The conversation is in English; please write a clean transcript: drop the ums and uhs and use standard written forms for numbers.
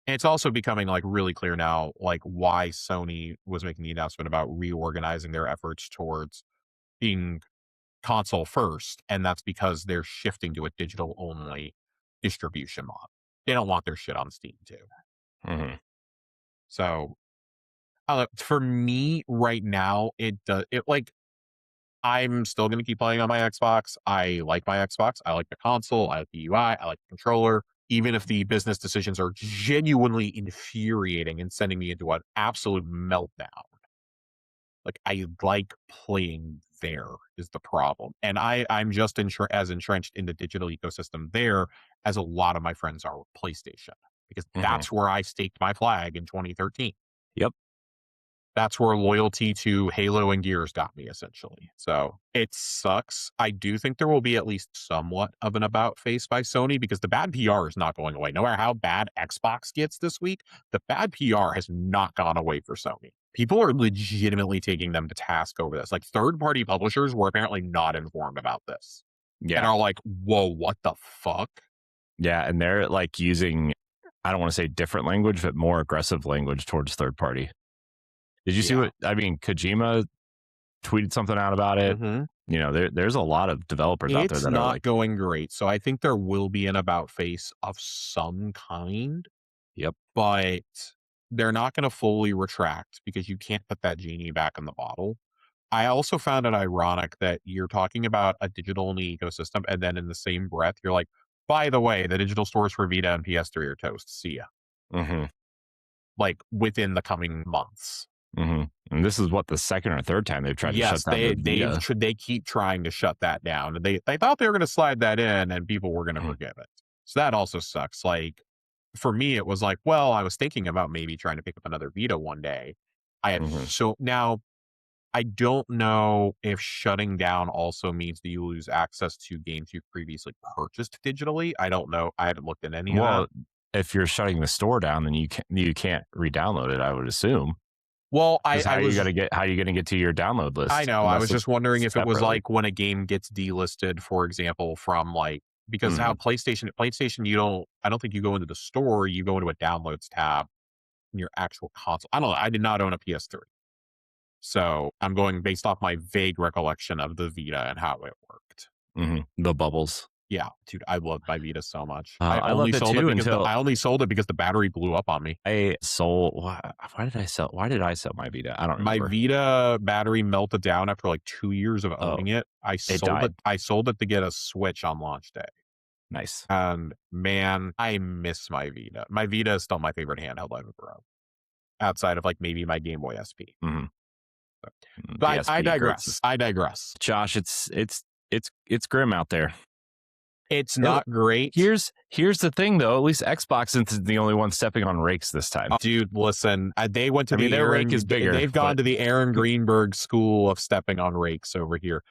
And it's also becoming like really clear now, like why Sony was making the announcement about reorganizing their efforts towards being console first. And that's because they're shifting to a digital only distribution model. They don't want their shit on Steam too. Mm-hmm. So for me right now, it does it like I'm still going to keep playing on my Xbox. I like my Xbox. I like the console. I like the UI. I like the controller. Even if the business decisions are genuinely infuriating and sending me into an absolute meltdown, like I like playing there is the problem. And I'm just as entrenched in the digital ecosystem there as a lot of my friends are with PlayStation because Mm-hmm. that's where I staked my flag in 2013. Yep. That's where loyalty to Halo and Gears got me, essentially. So it sucks. I do think there will be at least somewhat of an about face by Sony because the bad PR is not going away. No matter how bad Xbox gets this week, the bad PR has not gone away for Sony. People are legitimately taking them to task over this. Like third-party publishers were apparently not informed about this. Yeah. And are like, whoa, what the fuck? Yeah. And they're like using, I don't want to say different language, but more aggressive language towards third party. Did you see what, I mean, Kojima tweeted something out about it. Mm-hmm. You know, there's a lot of developers out there that not are like going great. So I think there will be an about face of some kind. Yep. But they're not going to fully retract because you can't put that genie back in the bottle. I also found it ironic that you're talking about a digital only ecosystem and then in the same breath, you're like, by the way, the digital stores for Vita and PS3 are toast. See ya. Mm-hmm. Like within the coming months. Mm-hmm. And this is what the second or third time they've tried to shut down they keep trying to shut that down. They thought they were going to slide that in and people were going to forgive it. So that also sucks. Like for me, it was like, well, I was thinking about maybe trying to pick up another Vita one day. So now I don't know if shutting down also means that you lose access to games you've previously purchased digitally. I don't know. I haven't looked at any of that. If you're shutting the store down, then you can't re-download it, I would assume. Well, how are you going to get to your download list? I know. I was just wondering if it was like when a game gets delisted, for example, from like because how PlayStation, I don't think you go into the store. You go into a downloads tab in your actual console. I don't know. I did not own a PS3, so I'm going based off my vague recollection of the Vita and how it worked. The bubbles. Yeah, dude, I love my Vita so much. I only sold it because the battery blew up on me. Why did I sell my Vita? I don't remember. My Vita battery melted down after like 2 years of owning it. I sold it to get a Switch on launch day. Nice. And man, I miss my Vita. My Vita is still my favorite handheld I've ever owned, outside of like maybe my Game Boy SP. But I digress. Josh, it's grim out there. It's not great. Here's the thing, though. At least Xbox isn't the only one stepping on rakes this time. Dude, listen. They went to their rake is bigger. They've gone to the Aaron Greenberg school of stepping on rakes over here.